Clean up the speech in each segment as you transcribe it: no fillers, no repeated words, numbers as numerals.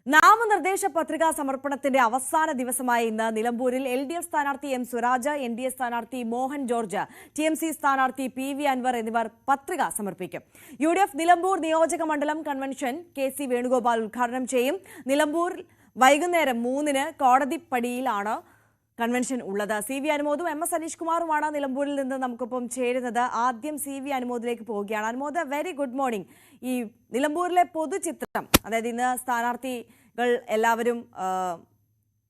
നാമനിർദ്ദേശ പത്രികാ സമർപ്പണത്തിന്റെ അവസാന ദിവസമായ ഇന്ന് നിലമ്പൂരിൽ LDF സ്ഥാനാർത്ഥി M സുരാജ്, NDA സ്ഥാനാർത്ഥി മോഹൻ ജോർജ്, TMC സ്ഥാനാർത്ഥി PV അൻവർ എന്നിവർ പത്രിക സമർപ്പിക്കും. UDF നിലമ്പൂർ നിയോജക മണ്ഡലം കൺവെൻഷൻ KC വേണുഗോപാൽ ഉദ്ഘാടനം ചെയ്യും. നിലമ്പൂർ വൈകുന്നേരം 3-ന് കോടതിപ്പടിയിലാണ് കൺവെൻഷൻ ഉള്ളത്. CV അനുമോദും MS അനീഷ് കുമാറുമാണ് നിലമ്പൂരിൽ നിന്ന് നമുക്കൊപ്പം ചേരുന്നത്. ആദ്യം CV അനുമോദിലേക്ക് പോവുകയാണ്. Anumod, very good morning. ഈ നിലമ്പൂരിലെ പൊതുചിത്രം, അതായത് ഇന്ന് സ്ഥാനാർത്ഥികൾ എല്ലാവരും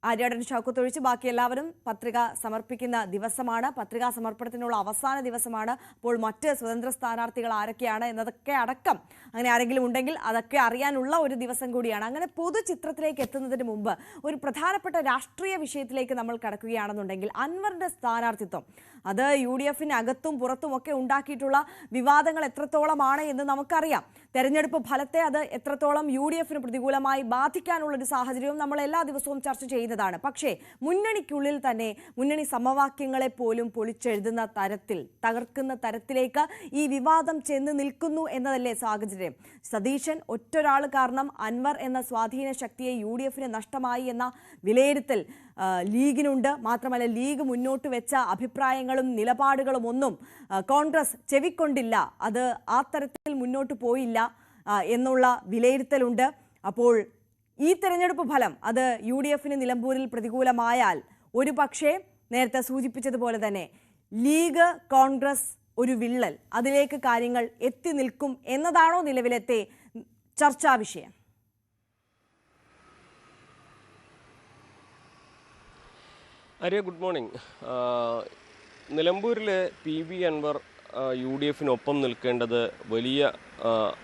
ആര്യാടൻ ഷൗക്കത്ത് ഒഴിച്ച് ബാക്കി എല്ലാവരും പത്രിക സമർപ്പിക്കുന്ന ദിവസമാണ്. പത്രികാ സമർപ്പണത്തിനുള്ള അവസാന ദിവസമാണ്. അപ്പോൾ മറ്റ് സ്വതന്ത്ര സ്ഥാനാർത്ഥികൾ ആരൊക്കെയാണ് എന്നതൊക്കെ അടക്കം, അങ്ങനെ ആരെങ്കിലും ഉണ്ടെങ്കിൽ അതൊക്കെ അറിയാനുള്ള ഒരു ദിവസം കൂടിയാണ്. അങ്ങനെ പൊതുചിത്രത്തിലേക്ക് എത്തുന്നതിന് മുമ്പ് ഒരു പ്രധാനപ്പെട്ട രാഷ്ട്രീയ വിഷയത്തിലേക്ക് നമ്മൾ കടക്കുകയാണെന്നുണ്ടെങ്കിൽ അൻവറിന്റെ സ്ഥാനാർത്ഥിത്വം അത് UDF-അകത്തും പുറത്തുമൊക്കെ ഉണ്ടാക്കിയിട്ടുള്ള വിവാദങ്ങൾ എത്രത്തോളമാണ് എന്ന് നമുക്കറിയാം. തെരഞ്ഞെടുപ്പ് ഫലത്തെ അത് എത്രത്തോളം UDF-ന് പ്രതികൂലമായി ബാധിക്കാനുള്ള ഒരു സാഹചര്യവും നമ്മൾ എല്ലാ ദിവസവും ചർച്ച ചെയ്യുന്നതാണ്. പക്ഷേ മുന്നണിക്കുള്ളിൽ തന്നെ മുന്നണി സമവാക്യങ്ങളെ പോലും പൊളിച്ചെഴുതുന്ന തരത്തിൽ, തകർക്കുന്ന തരത്തിലേക്ക് ഈ വിവാദം ചെന്ന് നിൽക്കുന്നു എന്നതല്ലേ സാഹചര്യം. സതീശൻ ഒറ്റൊരാൾ കാരണം അൻവർ എന്ന സ്വാധീന ശക്തിയെ UDF-ന് നഷ്ടമായി എന്ന വിലയിരുത്തൽ ലീഗിനുണ്ട്. മാത്രമല്ല, ലീഗ് മുന്നോട്ട് വെച്ച അഭിപ്രായങ്ങളും നിലപാടുകളും ഒന്നും കോൺഗ്രസ് ചെവിക്കൊണ്ടില്ല, അത് ആ തരത്തിൽ മുന്നോട്ട് പോയില്ല എന്നുള്ള വിലയിരുത്തലുണ്ട്. അപ്പോൾ ഈ തെരഞ്ഞെടുപ്പ് ഫലം അത് UDF-ന് നിലമ്പൂരിൽ പ്രതികൂലമായാൽ ഒരു പക്ഷേ നേരത്തെ സൂചിപ്പിച്ചതുപോലെ തന്നെ ലീഗ് കോൺഗ്രസ് ഒരു വിള്ളൽ, അതിലേക്ക് കാര്യങ്ങൾ എത്തി നിൽക്കും എന്നതാണോ നിലവിലത്തെ ചർച്ചാ വിഷയം? Arya, good morning. നിലമ്പൂരിലെ PV അൻവർ UDF-നൊപ്പം നിൽക്കേണ്ടത് വലിയ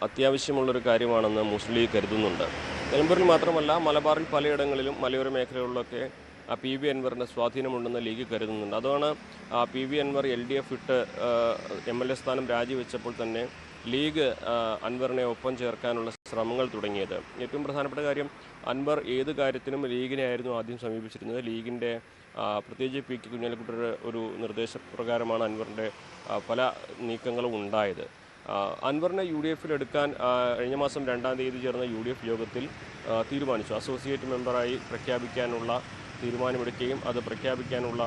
അത്യാവശ്യമുള്ളൊരു കാര്യമാണെന്ന് മുസ്ലിം ലീഗ് കരുതുന്നുണ്ട്. നിലമ്പൂരിൽ മാത്രമല്ല, മലബാറിൽ പലയിടങ്ങളിലും മലയോര മേഖലകളിലൊക്കെ PV അൻവറിൻ്റെ സ്വാധീനമുണ്ടെന്ന് ലീഗ് കരുതുന്നുണ്ട്. അതാണ് PV അൻവർ LDF വിട്ട് MLA സ്ഥാനം രാജിവെച്ചപ്പോൾ തന്നെ ലീഗ് അൻവറിനെ ഒപ്പം ചേർക്കാനുള്ള ശ്രമങ്ങൾ തുടങ്ങിയത്. ഏറ്റവും പ്രധാനപ്പെട്ട കാര്യം, അൻവർ ഏത് കാര്യത്തിനും ലീഗിനെ ആയിരുന്നു ആദ്യം സമീപിച്ചിരുന്നത്. ലീഗിൻ്റെ പ്രത്യേകിച്ച് PK കുഞ്ഞാലിക്കുട്ടിയുടെ ഒരു നിർദ്ദേശപ്രകാരമാണ് അൻവറിൻ്റെ പല നീക്കങ്ങളും ഉണ്ടായത്. അൻവറിനെ UDF-ൽ എടുക്കാൻ കഴിഞ്ഞ മാസം 2-ാം തീയതി ചേർന്ന UDF യോഗത്തിൽ തീരുമാനിച്ചു. അസോസിയേറ്റ് മെമ്പറായി പ്രഖ്യാപിക്കാനുള്ള തീരുമാനമെടുക്കുകയും അത് പ്രഖ്യാപിക്കാനുള്ള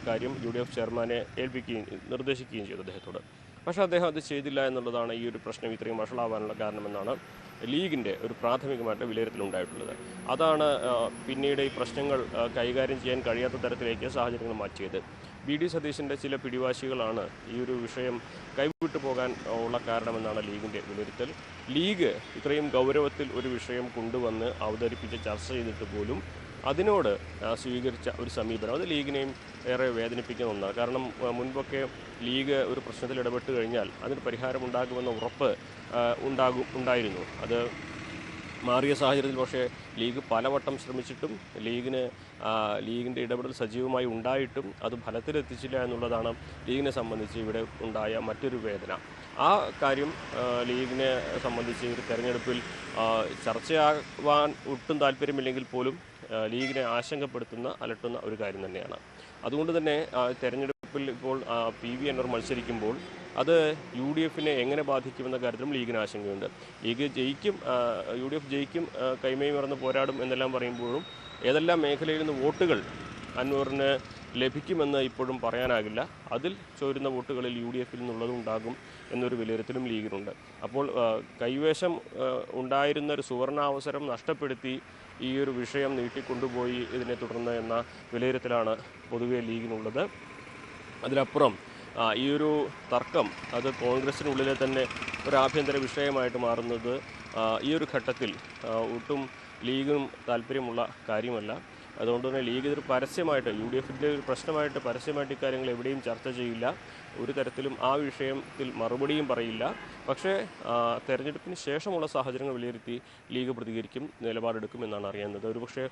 കാര്യം UDF ചെയർമാനെ നിർദ്ദേശിക്കുകയും ചെയ്തു അദ്ദേഹത്തോട്. പക്ഷേ അദ്ദേഹം അത് ചെയ്തില്ല എന്നുള്ളതാണ് ഈ ഒരു പ്രശ്നം ഇത്രയും വഷളാവാനുള്ള കാരണമെന്നാണ് ലീഗിൻ്റെ ഒരു പ്രാഥമികമായിട്ട് വിലയിരുത്തലുണ്ടായിട്ടുള്ളത്. അതാണ് പിന്നീട് ഈ പ്രശ്നങ്ങൾ കൈകാര്യം ചെയ്യാൻ കഴിയാത്ത തരത്തിലേക്ക് സാഹചര്യങ്ങൾ മാറ്റിയത്. BD സതീശൻ്റെ ചില പിടിവാശികളാണ് ഈ ഒരു വിഷയം കൈവിട്ടു പോകാൻ ഉള്ള കാരണമെന്നാണ് ലീഗിൻ്റെ വിലയിരുത്തൽ. ലീഗ് ഇത്രയും ഗൗരവത്തിൽ ഒരു വിഷയം കൊണ്ടുവന്ന് അവതരിപ്പിച്ച് ചർച്ച ചെയ്തിട്ട് പോലും അതിനോട് സ്വീകരിച്ച ഒരു സമീപനം അത് ലീഗിനെയും ഏറെ വേദനിപ്പിക്കുന്ന ഒന്നാണ്. കാരണം മുൻപൊക്കെ ലീഗ് ഒരു പ്രശ്നത്തിൽ ഇടപെട്ട് കഴിഞ്ഞാൽ അതിന് പരിഹാരമുണ്ടാകുമെന്ന ഉറപ്പ് ഉണ്ടായിരുന്നു. അത് മാറിയ സാഹചര്യത്തിൽ പക്ഷേ ലീഗ് പലവട്ടം ശ്രമിച്ചിട്ടും ലീഗിൻ്റെ ഇടപെടൽ സജീവമായി ഉണ്ടായിട്ടും അത് ഫലത്തിലെത്തിച്ചില്ല എന്നുള്ളതാണ് ലീഗിനെ സംബന്ധിച്ച് ഇവിടെ ഉണ്ടായ മറ്റൊരു വേദന. ആ കാര്യം ലീഗിനെ സംബന്ധിച്ച് ഒരു തെരഞ്ഞെടുപ്പിൽ ചർച്ചയാവാൻ ഒട്ടും താല്പര്യമില്ലെങ്കിൽ പോലും ലീഗിനെ അലട്ടുന്ന ഒരു കാര്യം തന്നെയാണ്. അതുകൊണ്ട് തന്നെ തെരഞ്ഞെടുപ്പിൽ ഇപ്പോൾ PV അൻവർ മത്സരിക്കുമ്പോൾ അത് UDF-നെ എങ്ങനെ ബാധിക്കുമെന്ന കാര്യത്തിലും ലീഗിന് ആശങ്കയുണ്ട്. UDF ജയിക്കും, കൈമയും മറന്ന് പോരാടും എന്നെല്ലാം പറയുമ്പോഴും ഏതെല്ലാം മേഖലയിൽ നിന്ന് വോട്ടുകൾ അൻവറിന് ലഭിക്കുമെന്ന് ഇപ്പോഴും പറയാനാകില്ല. അതിൽ ചോരുന്ന വോട്ടുകളിൽ UDF-ൽ നിന്നുള്ളതും ഉണ്ടാകും എന്നൊരു വിലയിരുത്തലും ലീഗിനുണ്ട്. അപ്പോൾ കൈവശം ഉണ്ടായിരുന്ന ഒരു സുവർണാവസരം നഷ്ടപ്പെടുത്തി ഈ ഒരു വിഷയം നീട്ടിക്കൊണ്ടുപോയി ഇതിനെ തുടർന്ന് എന്ന വിലയിരുത്തലാണ് പൊതുവെ ലീഗിനുള്ളത്. അതിനപ്പുറം ഈ ഒരു തർക്കം അത് കോൺഗ്രസിനുള്ളിലെ തന്നെ ഒരു ആഭ്യന്തര വിഷയമായിട്ട് മാറുന്നത് ഈ ഒരു ഘട്ടത്തിൽ ഒട്ടും ലീഗും താല്പര്യമുള്ള കാര്യമല്ല. അതുകൊണ്ട് തന്നെ ലീഗ് ഇതൊരു പരസ്യമായിട്ട് UDF-ൻ്റെ ഒരു പ്രശ്നമായിട്ട് പരസ്യമായിട്ട് ഇക്കാര്യങ്ങൾ എവിടെയും ചർച്ച ചെയ്യില്ല. ഒരു തരത്തിലും ആ വിഷയത്തിൽ മറുപടിയും പറയില്ല. പക്ഷേ തെരഞ്ഞെടുപ്പിന് ശേഷമുള്ള സാഹചര്യങ്ങൾ വിലയിരുത്തി ലീഗ് പ്രതികരിക്കും, നിലപാടെടുക്കും എന്നാണ് അറിയുന്നത്. ഒരുപക്ഷെ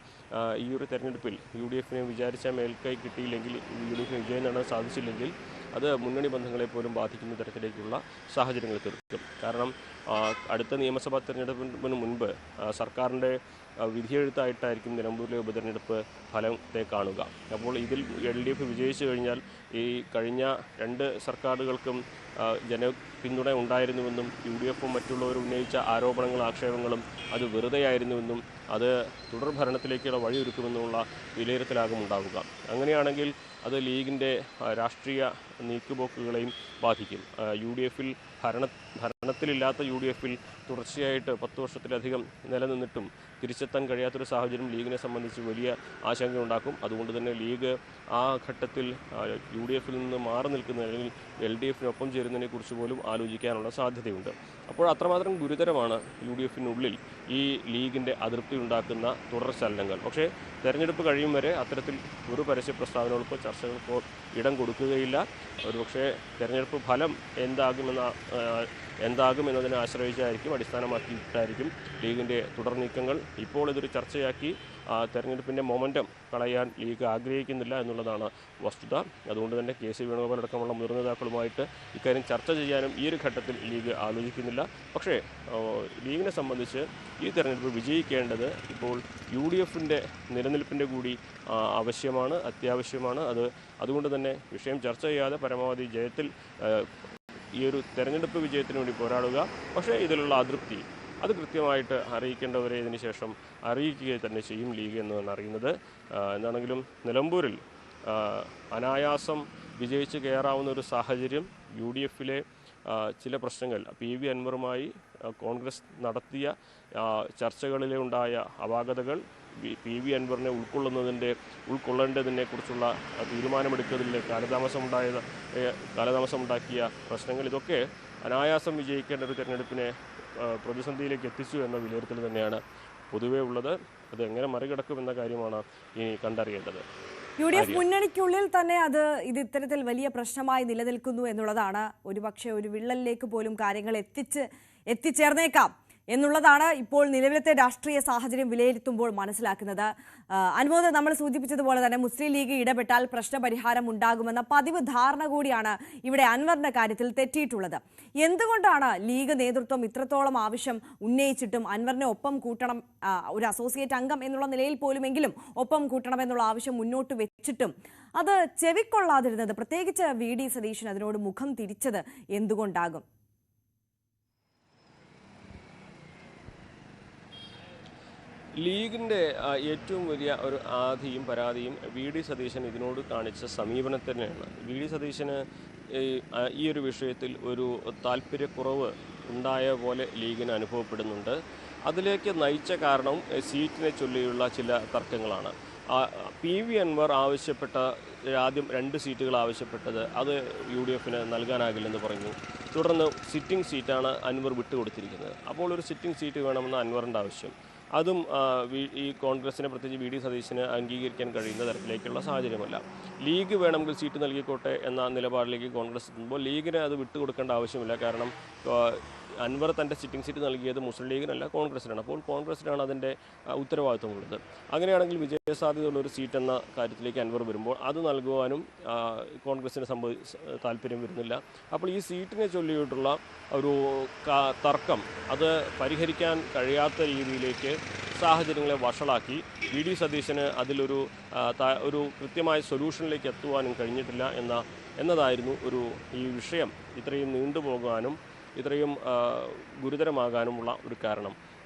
ഈ ഒരു തെരഞ്ഞെടുപ്പിൽ UDF-നെ വിചാരിച്ച മേൽക്കൈ കിട്ടിയില്ലെങ്കിൽ, UDF-ന് വിജയം നേടാൻ സാധിച്ചില്ലെങ്കിൽ അത് മുന്നണി ബന്ധങ്ങളെ പോലും ബാധിക്കുന്ന തരത്തിലേക്കുള്ള സാഹചര്യങ്ങൾ തീർക്കും. കാരണം അടുത്ത നിയമസഭാ തെരഞ്ഞെടുപ്പിന് മുൻപ് സർക്കാരിൻ്റെ വിധിയെഴുത്തായിട്ടായിരിക്കും നിലമ്പൂരിലെ ഉപതെരഞ്ഞെടുപ്പ് ഫലത്തെ കാണുക. അപ്പോൾ ഇതിൽ LDF വിജയിച്ചു കഴിഞ്ഞാൽ ഈ കഴിഞ്ഞ 2 സർക്കാരുകൾക്കും പിന്തുണ ഉണ്ടായിരുന്നുവെന്നും UDF-ഉം മറ്റുള്ളവർ ഉന്നയിച്ച ആരോപണങ്ങളും ആക്ഷേപങ്ങളും അത് വെറുതെയായിരുന്നുവെന്നും അത് തുടർ ഭരണത്തിലേക്കുള്ള വഴിയൊരുക്കുമെന്നുമുള്ള വിലയിരുത്തലാകും ഉണ്ടാവുക. അങ്ങനെയാണെങ്കിൽ അത് ലീഗിൻ്റെ രാഷ്ട്രീയ നീക്കുപോക്കുകളെയും ബാധിക്കും. UDF-ൽ ഭരണത്തിലില്ലാത്ത UDF-ൽ തുടർച്ചയായിട്ട് 10 വർഷത്തിലധികം നിലനിന്നിട്ടും തിരിച്ചെത്താൻ കഴിയാത്തൊരു സാഹചര്യം ലീഗിനെ സംബന്ധിച്ച് വലിയ ആശങ്കയുണ്ടാക്കും. അതുകൊണ്ട് തന്നെ ലീഗ് ആ ഘട്ടത്തിൽ UDF-ൽ നിന്ന് മാറി നിൽക്കുന്ന അല്ലെങ്കിൽ LDF-നൊപ്പം ചേരുന്നതിനെക്കുറിച്ച് പോലും ആലോചിക്കാനുള്ള സാധ്യതയുണ്ട്. അപ്പോൾ അത്രമാത്രം ഗുരുതരമാണ് UDF-നുള്ളിൽ ഈ ലീഗിൻ്റെ അതൃപ്തി ഉണ്ടാക്കുന്ന തുടർ ചലനങ്ങൾ. പക്ഷേ തെരഞ്ഞെടുപ്പ് കഴിയും വരെ അത്തരത്തിൽ ഒരു പരസ്യ പ്രസ്താവനകൾക്കോ ചർച്ചകൾക്കോ ഇടം കൊടുക്കുകയില്ല. ഒരുപക്ഷേ തെരഞ്ഞെടുപ്പ് ഫലം എന്താകുമെന്നതിനെ ആശ്രയിച്ചായിരിക്കും, അടിസ്ഥാനമാക്കിയിട്ടായിരിക്കും ലീഗിൻ്റെ തുടർ നീക്കങ്ങൾ. ഇപ്പോൾ ഇതൊരു ചർച്ചയാക്കി തെരഞ്ഞെടുപ്പിൻ്റെ മൊമെൻറ്റം കളയാൻ ലീഗ് ആഗ്രഹിക്കുന്നില്ല എന്നുള്ളതാണ് വസ്തുത. അതുകൊണ്ട് തന്നെ KC വേണുഗോപാൽ അടക്കമുള്ള മുതിർന്ന നേതാക്കളുമായിട്ട് ഇക്കാര്യം ചർച്ച ചെയ്യാനും ഈ ഒരു ഘട്ടത്തിൽ ലീഗ് ആലോചിക്കുന്നില്ല. പക്ഷേ ലീഗിനെ സംബന്ധിച്ച് ഈ തെരഞ്ഞെടുപ്പ് വിജയിക്കേണ്ടത് ഇപ്പോൾ UDF-ൻ്റെ നിലനിൽപ്പിൻ്റെ കൂടി ആവശ്യമാണ്, അത്യാവശ്യമാണ്. അതുകൊണ്ട് തന്നെ വിഷയം ചർച്ച ചെയ്യാതെ പരമാവധി ജയത്തിൽ ഈ ഒരു തെരഞ്ഞെടുപ്പ് വിജയത്തിന് വേണ്ടി പോരാടുക. പക്ഷേ ഇതിലുള്ള അതൃപ്തി അത് കൃത്യമായിട്ട് അറിയിക്കേണ്ടവരെ ഇതിന് ശേഷം അറിയിക്കുക തന്നെ ചെയ്യും ലീഗ് എന്നാണ് അറിയുന്നത്. എന്താണെങ്കിലും നിലമ്പൂരിൽ അനായാസം വിജയിച്ച് കയറാവുന്ന ഒരു സാഹചര്യം UDF-ലെ ചില പ്രശ്നങ്ങൾ PV അൻവറുമായി കോൺഗ്രസ് നടത്തിയ ചർച്ചകളിലെ ഉണ്ടായ അപാകതകൾ, PV അൻവറിനെ ഉൾക്കൊള്ളേണ്ടതിനെക്കുറിച്ചുള്ള തീരുമാനമെടുക്കുന്നതിൽ കാലതാമസമുണ്ടാക്കിയ പ്രശ്നങ്ങൾ, ഇതൊക്കെ അനായാസം വിജയിക്കേണ്ട ഒരു തെരഞ്ഞെടുപ്പിനെ പ്രതിസന്ധിയിലേക്ക് എത്തിച്ചു എന്ന വിലയിരുത്തൽ തന്നെയാണ് പൊതുവേ ഉള്ളത്. അത് എങ്ങനെ മറികടക്കുമെന്ന കാര്യമാണ് ഇനി കണ്ടറിയേണ്ടത്. UDF മുന്നണിക്കുള്ളിൽ തന്നെ ഇത് ഇത്തരത്തിൽ വലിയ പ്രശ്നമായി നിലനിൽക്കുന്നു എന്നുള്ളതാണ്. ഒരുപക്ഷെ ഒരു വിള്ളലിലേക്ക് പോലും കാര്യങ്ങൾ എത്തിച്ചേർന്നേക്കാം എന്നുള്ളതാണ് ഇപ്പോൾ നിലവിലത്തെ രാഷ്ട്രീയ സാഹചര്യം വിലയിരുത്തുമ്പോൾ മനസ്സിലാക്കുന്നത്. അനുമോദ്, നമ്മൾ സൂചിപ്പിച്ചതുപോലെ തന്നെ മുസ്ലിം ലീഗ് ഇടപെട്ടാൽ പ്രശ്നപരിഹാരം ഉണ്ടാകുമെന്ന പതിവ് ധാരണ കൂടിയാണ് ഇവിടെ അൻവറിന്റെ കാര്യത്തിൽ തെറ്റിയിട്ടുള്ളത്. എന്തുകൊണ്ടാണ് ലീഗ് നേതൃത്വം ഇത്രത്തോളം ആവശ്യം ഉന്നയിച്ചിട്ടും അൻവറിനെ ഒപ്പം കൂട്ടണം, ഒരു അസോസിയേറ്റ് അംഗം എന്നുള്ള നിലയിൽ പോലുമെങ്കിലും ഒപ്പം കൂട്ടണമെന്നുള്ള ആവശ്യം മുന്നോട്ട് വെച്ചിട്ടും അത് ചെവിക്കൊള്ളാതിരുന്നത്, പ്രത്യേകിച്ച് VD സതീശൻ അതിനോട് മുഖം തിരിച്ചത് എന്തുകൊണ്ടാകും? ലീഗിൻ്റെ ഏറ്റവും വലിയ ഒരു ആധിയും പരാതിയും VD സതീശൻ ഇതിനോട് കാണിച്ച സമീപനത്തിനാണ്. VD സതീശന് ഈ ഒരു വിഷയത്തിൽ ഒരു താല്പര്യക്കുറവ് ഉണ്ടായ പോലെ ലീഗിന് അനുഭവപ്പെടുന്നുണ്ട്. അതിലേക്ക് നയിച്ച കാരണം സീറ്റിനെ ചൊല്ലിയുള്ള ചില തർക്കങ്ങളാണ്. PV അൻവർ ആദ്യം 2 സീറ്റുകൾ ആവശ്യപ്പെട്ടത് അത് UDF-ന് നൽകാനാകില്ലെന്ന് പറഞ്ഞു. തുടർന്ന് സിറ്റിംഗ് സീറ്റാണ് അൻവർ വിട്ടുകൊടുത്തിരിക്കുന്നത്. അപ്പോൾ ഒരു സിറ്റിംഗ് സീറ്റ് വേണമെന്ന് അൻവറിൻ്റെ ആവശ്യം, അതും ഈ കോൺഗ്രസിനെ പ്രത്യേകിച്ച് VD സതീശന് അംഗീകരിക്കാൻ കഴിയുന്ന തരത്തിലേക്കുള്ള സാഹചര്യമല്ല. ലീഗ് വേണമെങ്കിൽ സീറ്റ് നൽകിക്കോട്ടെ എന്ന നിലപാടിലേക്ക് കോൺഗ്രസ് എത്തുമ്പോൾ ലീഗിന് അത് വിട്ടുകൊടുക്കേണ്ട ആവശ്യമില്ല. കാരണം അൻവർ തൻ്റെ സിറ്റിംഗ് സീറ്റ് നൽകിയത് മുസ്ലിം ലീഗിനല്ല, കോൺഗ്രസിനാണ്. അപ്പോൾ കോൺഗ്രസിനാണ് അതിൻ്റെ ഉത്തരവാദിത്വമുള്ളത്. അങ്ങനെയാണെങ്കിൽ വിജയസാധ്യതയുള്ള ഒരു സീറ്റ് എന്ന കാര്യത്തിലേക്ക് അൻവർ വരുമ്പോൾ അത് നൽകുവാനും കോൺഗ്രസിന് താല്പര്യം വരുന്നില്ല. അപ്പോൾ ഈ സീറ്റിനെ ചൊല്ലിയിട്ടുള്ള ഒരു തർക്കം അത് പരിഹരിക്കാൻ കഴിയാത്ത രീതിയിലേക്ക് സാഹചര്യങ്ങളെ വഷളാക്കി VD സതീശന് അതിലൊരു കൃത്യമായ സൊല്യൂഷനിലേക്ക് എത്തുവാനും കഴിഞ്ഞിട്ടില്ല എന്നതായിരുന്നു ഈ വിഷയം ഇത്രയും നീണ്ടുപോകാനും ഇത്രയും ഗുരുതരമാകാനുമുള്ള ഒരു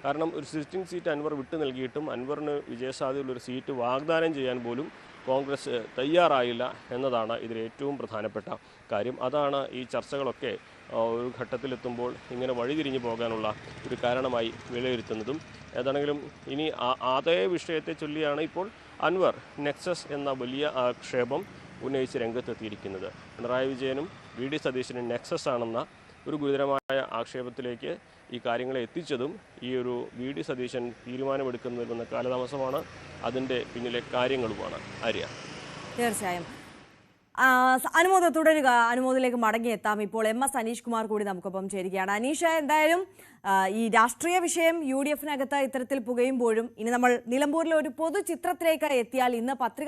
കാരണം ഒരു സിറ്റിംഗ് സീറ്റ് അൻവർ വിട്ടു നൽകിയിട്ടും അൻവറിന് വിജയസാധ്യതയുള്ളൊരു സീറ്റ് വാഗ്ദാനം ചെയ്യാൻ പോലും കോൺഗ്രസ് തയ്യാറായില്ല എന്നതാണ് ഇതിൽ ഏറ്റവും പ്രധാനപ്പെട്ട കാര്യം. അതാണ് ഈ ചർച്ചകളൊക്കെ ഒരു ഘട്ടത്തിലെത്തുമ്പോൾ ഇങ്ങനെ വഴിതിരിഞ്ഞു പോകാനുള്ള ഒരു കാരണമായി വിലയിരുത്തുന്നതും. ഏതാണെങ്കിലും ഇനി അതേ വിഷയത്തെ ചൊല്ലിയാണ് ഇപ്പോൾ അൻവർ നെക്സസ് എന്ന വലിയ ആക്ഷേപം ഉന്നയിച്ച് രംഗത്തെത്തിയിരിക്കുന്നത്. പിണറായി വിജയനും VD സതീശനും നെക്സസ് ആണെന്ന ഒരു ഗുരുതരമായ ആക്ഷേപത്തിലേക്ക് ഈ കാര്യങ്ങളെ എത്തിച്ചതും ഈ ഒരു VD സതീശൻ തീരുമാനമെടുക്കുന്നതിൽ വന്ന കാലതാമസമാണ്, അതിൻ്റെ പിന്നിലെ കാര്യങ്ങളുമാണ്. ആര്യ, തീർച്ചയായും അനുമോദം തുടരുക. അനുമോദിലേക്ക് മടങ്ങിയെത്താം. ഇപ്പോൾ MS അനീഷ് കുമാർ കൂടി നമുക്കൊപ്പം ചേരുകയാണ്. അനീഷ്, എന്തായാലും ഈ രാഷ്ട്രീയ വിഷയം UDF-നകത്ത് ഇത്തരത്തിൽ പുകയുമ്പോഴും ഇനി നമ്മൾ നിലമ്പൂരിലെ ഒരു പൊതു ചിത്രത്തിലേക്ക് എത്തിയാൽ ഇന്ന് പത്രിക